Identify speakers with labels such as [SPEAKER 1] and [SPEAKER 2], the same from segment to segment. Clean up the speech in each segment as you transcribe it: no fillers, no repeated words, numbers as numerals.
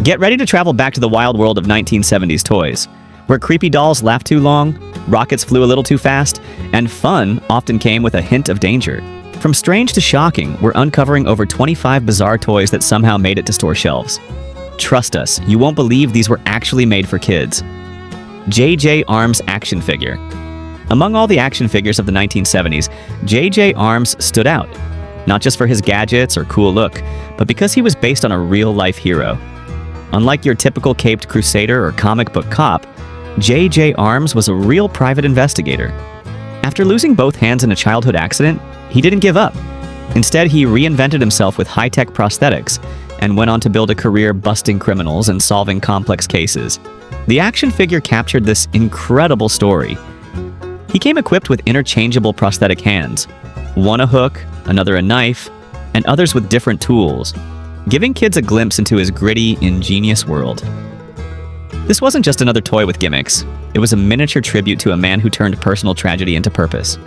[SPEAKER 1] Get ready to travel back to the wild world of 1970s toys, where creepy dolls laughed too long, rockets flew a little too fast, and fun often came with a hint of danger. From strange to shocking, we're uncovering over 25 bizarre toys that somehow made it to store shelves. Trust us, you won't believe these were actually made for kids. J.J. Arms action figure. Among all the action figures of the 1970s, J.J. Arms stood out, not just for his gadgets or cool look, but because he was based on a real-life hero. Unlike your typical caped crusader or comic book cop, J.J. Arms was a real private investigator. After losing both hands in a childhood accident, he didn't give up. Instead, he reinvented himself with high-tech prosthetics and went on to build a career busting criminals and solving complex cases. The action figure captured this incredible story. He came equipped with interchangeable prosthetic hands, one a hook, another a knife, and others with different tools, giving kids a glimpse into his gritty, ingenious world. This wasn't just another toy with gimmicks. It was a miniature tribute to a man who turned personal tragedy into purpose.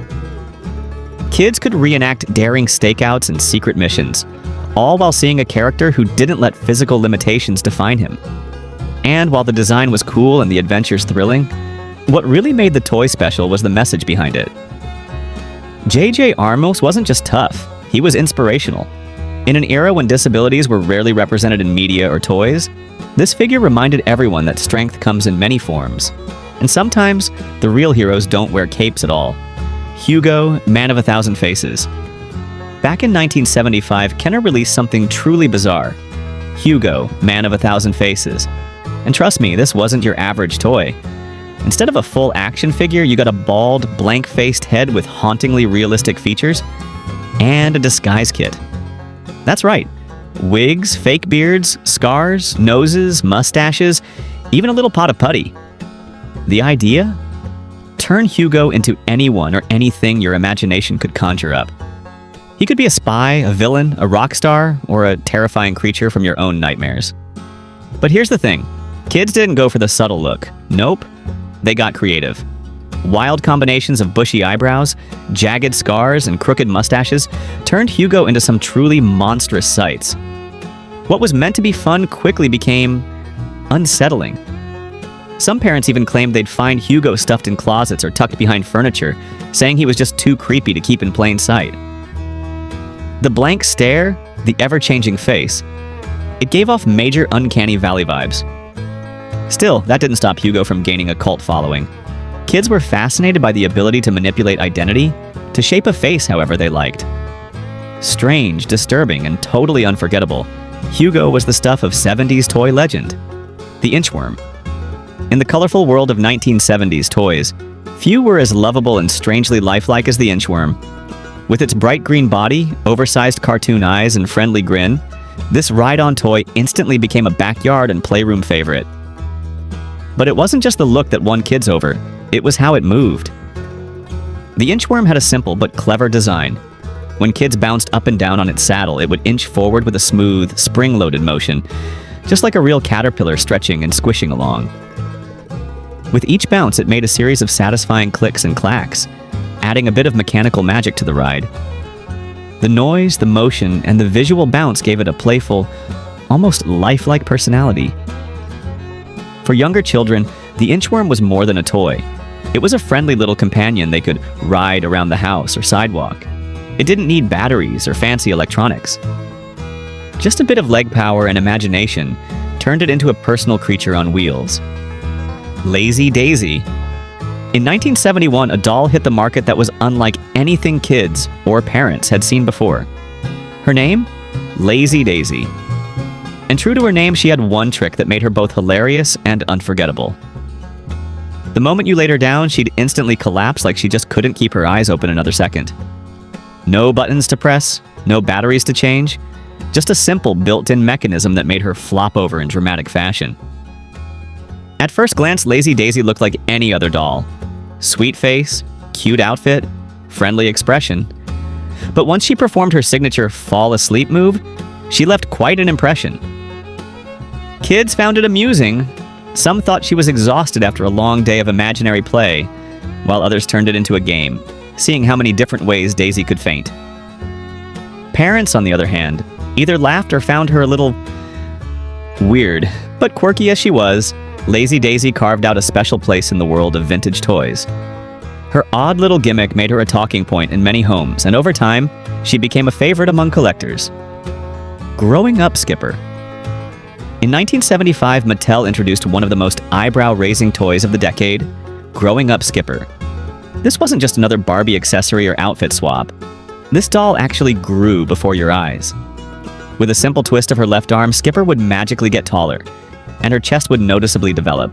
[SPEAKER 1] Kids could reenact daring stakeouts and secret missions, all while seeing a character who didn't let physical limitations define him. And while the design was cool and the adventures thrilling, what really made the toy special was the message behind it. J.J. Arms wasn't just tough, he was inspirational. In an era when disabilities were rarely represented in media or toys, this figure reminded everyone that strength comes in many forms. And sometimes, the real heroes don't wear capes at all. Hugo, Man of a Thousand Faces. Back in 1975, Kenner released something truly bizarre. Hugo, Man of a Thousand Faces. And trust me, this wasn't your average toy. Instead of a full action figure, you got a bald, blank-faced head with hauntingly realistic features and a disguise kit. That's right. Wigs, fake beards, scars, noses, mustaches, even a little pot of putty. The idea? Turn Hugo into anyone or anything your imagination could conjure up. He could be a spy, a villain, a rock star, or a terrifying creature from your own nightmares. But here's the thing. Kids didn't go for the subtle look. Nope. They got creative. Wild combinations of bushy eyebrows, jagged scars, and crooked mustaches turned Hugo into some truly monstrous sights. What was meant to be fun quickly became unsettling. Some parents even claimed they'd find Hugo stuffed in closets or tucked behind furniture, saying he was just too creepy to keep in plain sight. The blank stare, the ever-changing face, it gave off major Uncanny Valley vibes. Still, that didn't stop Hugo from gaining a cult following. Kids were fascinated by the ability to manipulate identity, to shape a face however they liked. Strange, disturbing, and totally unforgettable, Hugo was the stuff of 70s toy legend, the inchworm. In the colorful world of 1970s toys, few were as lovable and strangely lifelike as the inchworm. With its bright green body, oversized cartoon eyes, and friendly grin, this ride-on toy instantly became a backyard and playroom favorite. But it wasn't just the look that won kids over, it was how it moved. The inchworm had a simple but clever design. When kids bounced up and down on its saddle, it would inch forward with a smooth, spring-loaded motion, just like a real caterpillar stretching and squishing along. With each bounce, it made a series of satisfying clicks and clacks, adding a bit of mechanical magic to the ride. The noise, the motion, and the visual bounce gave it a playful, almost lifelike personality. For younger children, the inchworm was more than a toy. It was a friendly little companion they could ride around the house or sidewalk. It didn't need batteries or fancy electronics. Just a bit of leg power and imagination turned it into a personal creature on wheels. Lazy Daisy. In 1971, a doll hit the market that was unlike anything kids or parents had seen before. Her name? Lazy Daisy. And true to her name, she had one trick that made her both hilarious and unforgettable. The moment you laid her down, she'd instantly collapse like she just couldn't keep her eyes open another second. No buttons to press, no batteries to change, just a simple built-in mechanism that made her flop over in dramatic fashion. At first glance, Lazy Daisy looked like any other doll. Sweet face, cute outfit, friendly expression. But once she performed her signature fall asleep move, she left quite an impression. Kids found it amusing. Some thought she was exhausted after a long day of imaginary play, while others turned it into a game, seeing how many different ways Daisy could faint. Parents, on the other hand, either laughed or found her a little Weird, but quirky as she was, Lazy Daisy carved out a special place in the world of vintage toys. Her odd little gimmick made her a talking point in many homes, and over time, she became a favorite among collectors. Growing Up Skipper. In 1975, Mattel introduced one of the most eyebrow-raising toys of the decade, Growing Up Skipper. This wasn't just another Barbie accessory or outfit swap. This doll actually grew before your eyes. With a simple twist of her left arm, Skipper would magically get taller, and her chest would noticeably develop.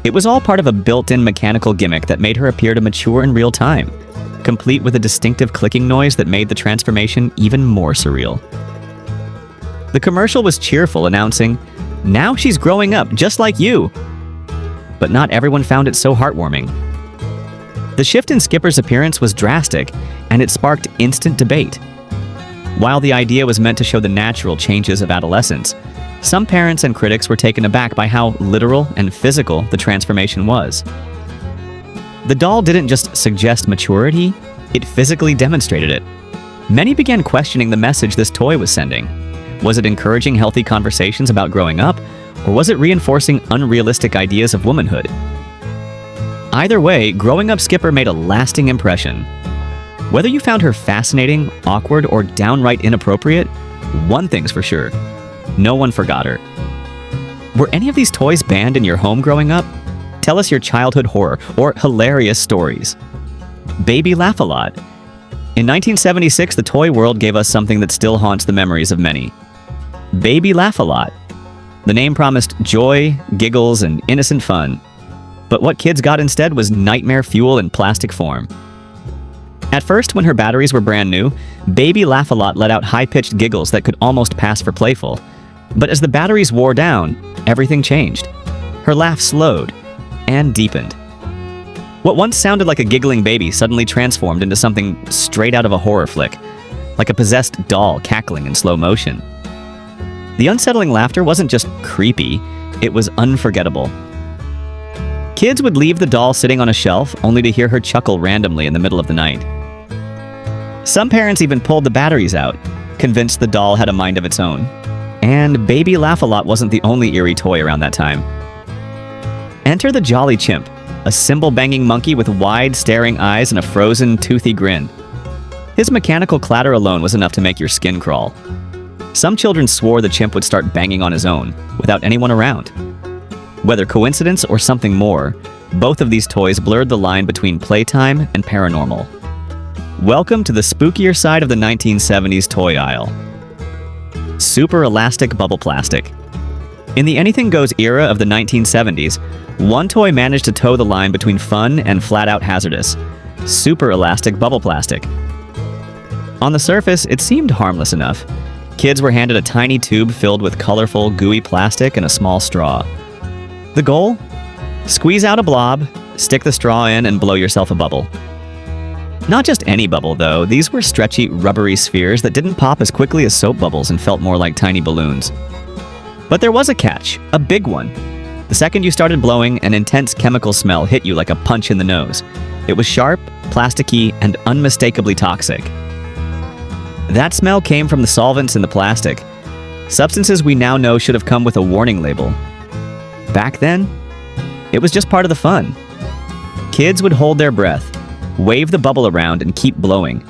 [SPEAKER 1] It was all part of a built-in mechanical gimmick that made her appear to mature in real time, complete with a distinctive clicking noise that made the transformation even more surreal. The commercial was cheerful, announcing, "Now she's growing up, just like you!" But not everyone found it so heartwarming. The shift in Skipper's appearance was drastic, and it sparked instant debate. While the idea was meant to show the natural changes of adolescence, some parents and critics were taken aback by how literal and physical the transformation was. The doll didn't just suggest maturity, it physically demonstrated it. Many began questioning the message this toy was sending. Was it encouraging healthy conversations about growing up, or was it reinforcing unrealistic ideas of womanhood? Either way, Growing Up Skipper made a lasting impression. Whether you found her fascinating, awkward, or downright inappropriate, one thing's for sure: no one forgot her. Were any of these toys banned in your home growing up? Tell us your childhood horror or hilarious stories. Baby Laugh-A-Lot. In 1976, the toy world gave us something that still haunts the memories of many. Baby Laugh-A-Lot. The name promised joy, giggles, and innocent fun. But what kids got instead was nightmare fuel in plastic form. At first, when her batteries were brand new, Baby Laugh-A-Lot let out high-pitched giggles that could almost pass for playful. But as the batteries wore down, everything changed. Her laugh slowed and deepened. What once sounded like a giggling baby suddenly transformed into something straight out of a horror flick, like a possessed doll cackling in slow motion. The unsettling laughter wasn't just creepy, it was unforgettable. Kids would leave the doll sitting on a shelf only to hear her chuckle randomly in the middle of the night. Some parents even pulled the batteries out, convinced the doll had a mind of its own. And Baby Laugh-A-Lot wasn't the only eerie toy around that time. Enter the Jolly Chimp, a cymbal-banging monkey with wide, staring eyes and a frozen, toothy grin. His mechanical clatter alone was enough to make your skin crawl. Some children swore the chimp would start banging on his own, without anyone around. Whether coincidence or something more, both of these toys blurred the line between playtime and paranormal. Welcome to the spookier side of the 1970s toy aisle. Super elastic bubble plastic. In the anything goes era of the 1970s, one toy managed to toe the line between fun and flat-out hazardous: super elastic bubble plastic. On the surface, it seemed harmless enough. Kids were handed a tiny tube filled with colorful, gooey plastic and a small straw. The goal? Squeeze out a blob, stick the straw in, and blow yourself a bubble. Not just any bubble, though. These were stretchy, rubbery spheres that didn't pop as quickly as soap bubbles and felt more like tiny balloons. But there was a catch, a big one. The second you started blowing, an intense chemical smell hit you like a punch in the nose. It was sharp, plasticky, and unmistakably toxic. That smell came from the solvents in the plastic, substances we now know should have come with a warning label. Back then, it was just part of the fun. Kids would hold their breath, wave the bubble around, and keep blowing,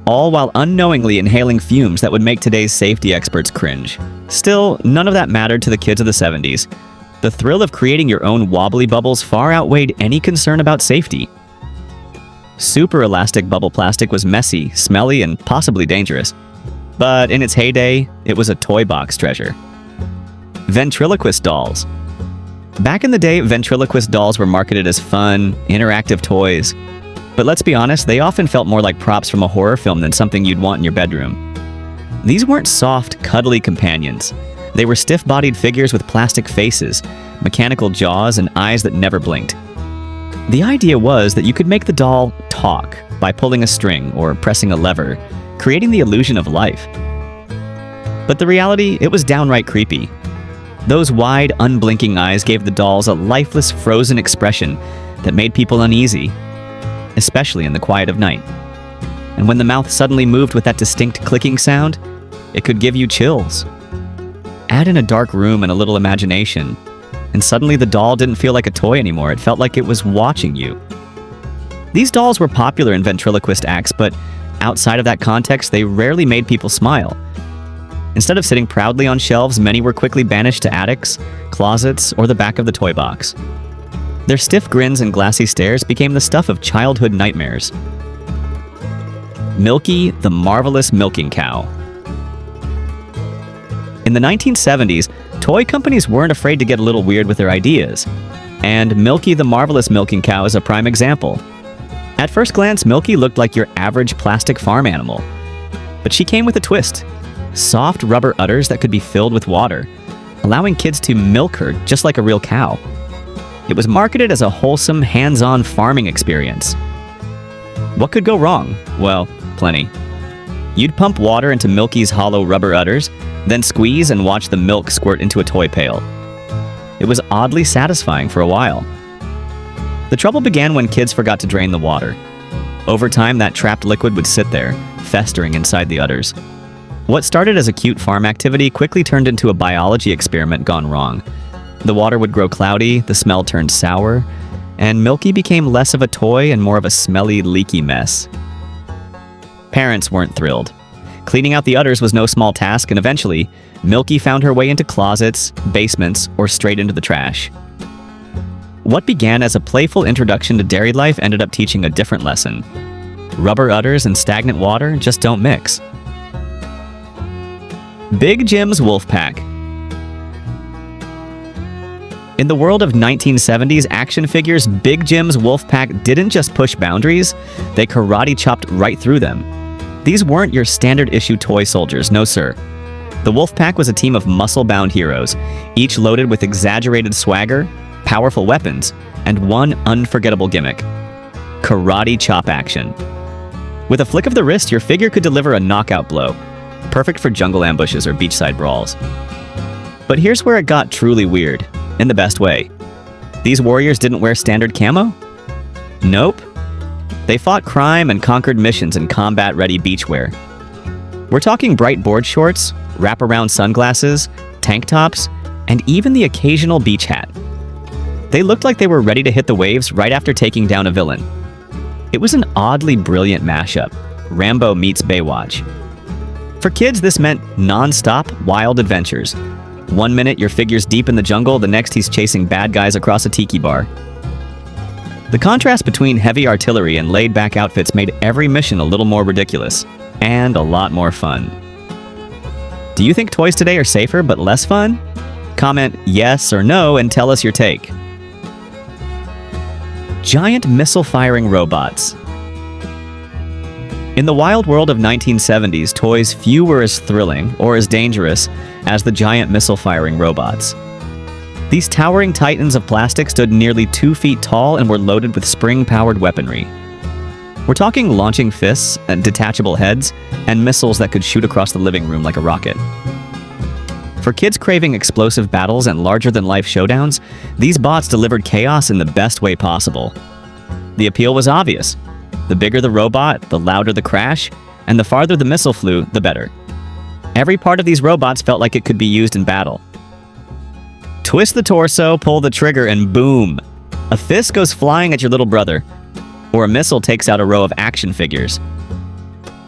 [SPEAKER 1] all while unknowingly inhaling fumes that would make today's safety experts cringe. Still, none of that mattered to the kids of the 70s. The thrill of creating your own wobbly bubbles far outweighed any concern about safety. Super elastic bubble plastic was messy, smelly, and possibly dangerous. But in its heyday, it was a toy box treasure. Ventriloquist dolls. Back in the day, ventriloquist dolls were marketed as fun, interactive toys. But let's be honest, they often felt more like props from a horror film than something you'd want in your bedroom. These weren't soft, cuddly companions. They were stiff-bodied figures with plastic faces, mechanical jaws, and eyes that never blinked. The idea was that you could make the doll talk by pulling a string or pressing a lever, creating the illusion of life. But the reality, it was downright creepy. Those wide, unblinking eyes gave the dolls a lifeless, frozen expression that made people uneasy, especially in the quiet of night. And when the mouth suddenly moved with that distinct clicking sound, it could give you chills. Add in a dark room and a little imagination, and suddenly the doll didn't feel like a toy anymore. It felt like it was watching you. These dolls were popular in ventriloquist acts, but outside of that context, they rarely made people smile. Instead of sitting proudly on shelves, many were quickly banished to attics, closets, or the back of the toy box. Their stiff grins and glassy stares became the stuff of childhood nightmares. Milky, the marvelous milking cow. In the 1970s, toy companies weren't afraid to get a little weird with their ideas, and Milky the marvelous milking cow is a prime example. At first glance, Milky looked like your average plastic farm animal, but she came with a twist. Soft rubber udders that could be filled with water, allowing kids to milk her just like a real cow. It was marketed as a wholesome, hands-on farming experience. What could go wrong? Well, plenty. You'd pump water into Milky's hollow rubber udders, then squeeze and watch the milk squirt into a toy pail. It was oddly satisfying for a while. The trouble began when kids forgot to drain the water. Over time, that trapped liquid would sit there, festering inside the udders. What started as a cute farm activity quickly turned into a biology experiment gone wrong. The water would grow cloudy, the smell turned sour, and Milky became less of a toy and more of a smelly, leaky mess. Parents weren't thrilled. Cleaning out the udders was no small task, and eventually, Milky found her way into closets, basements, or straight into the trash. What began as a playful introduction to dairy life ended up teaching a different lesson. Rubber udders and stagnant water just don't mix. Big Jim's Wolf Pack. In the world of 1970s action figures, Big Jim's Wolf Pack didn't just push boundaries, they karate chopped right through them. These weren't your standard issue toy soldiers, no sir. The Wolf Pack was a team of muscle-bound heroes, each loaded with exaggerated swagger, powerful weapons, and one unforgettable gimmick: karate chop action. With a flick of the wrist, your figure could deliver a knockout blow, perfect for jungle ambushes or beachside brawls. But here's where it got truly weird, in the best way. These warriors didn't wear standard camo? Nope. They fought crime and conquered missions in combat-ready beachwear. We're talking bright board shorts, wraparound sunglasses, tank tops, and even the occasional beach hat. They looked like they were ready to hit the waves right after taking down a villain. It was an oddly brilliant mashup, Rambo meets Baywatch. For kids, this meant non-stop, wild adventures. One minute your figure's deep in the jungle, the next he's chasing bad guys across a tiki bar. The contrast between heavy artillery and laid-back outfits made every mission a little more ridiculous, and a lot more fun. Do you think toys today are safer but less fun? Comment yes or no and tell us your take. Giant missile-firing robots. In the wild world of 1970s, toys few were as thrilling or as dangerous as the giant missile-firing robots. These towering titans of plastic stood nearly 2 feet tall and were loaded with spring-powered weaponry. We're talking launching fists, and detachable heads, and missiles that could shoot across the living room like a rocket. For kids craving explosive battles and larger-than-life showdowns, these bots delivered chaos in the best way possible. The appeal was obvious. The bigger the robot, the louder the crash, and the farther the missile flew, the better. Every part of these robots felt like it could be used in battle. Twist the torso, pull the trigger, and boom! A fist goes flying at your little brother, or a missile takes out a row of action figures.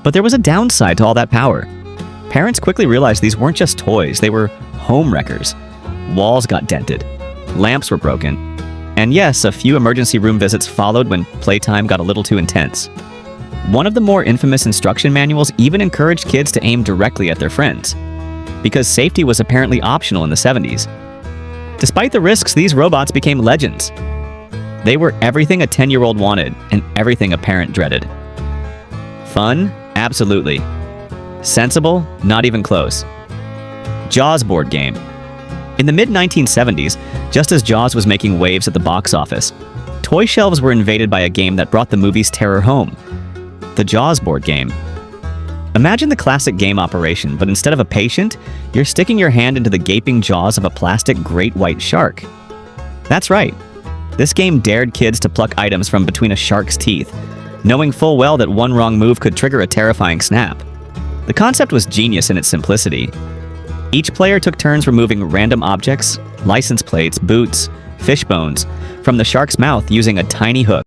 [SPEAKER 1] But there was a downside to all that power. Parents quickly realized these weren't just toys, they were home wreckers. Walls got dented, lamps were broken, and yes, a few emergency room visits followed when playtime got a little too intense. One of the more infamous instruction manuals even encouraged kids to aim directly at their friends, because safety was apparently optional in the 70s. Despite the risks, these robots became legends. They were everything a 10-year-old wanted and everything a parent dreaded. Fun? Absolutely. Sensible? Not even close. Jaws board game. In the mid-1970s, just as Jaws was making waves at the box office, toy shelves were invaded by a game that brought the movie's terror home: the Jaws board game. Imagine the classic game operation, but instead of a patient, you're sticking your hand into the gaping jaws of a plastic great white shark. That's right. This game dared kids to pluck items from between a shark's teeth, knowing full well that one wrong move could trigger a terrifying snap. The concept was genius in its simplicity. Each player took turns removing random objects, license plates, boots, fish bones, from the shark's mouth using a tiny hook.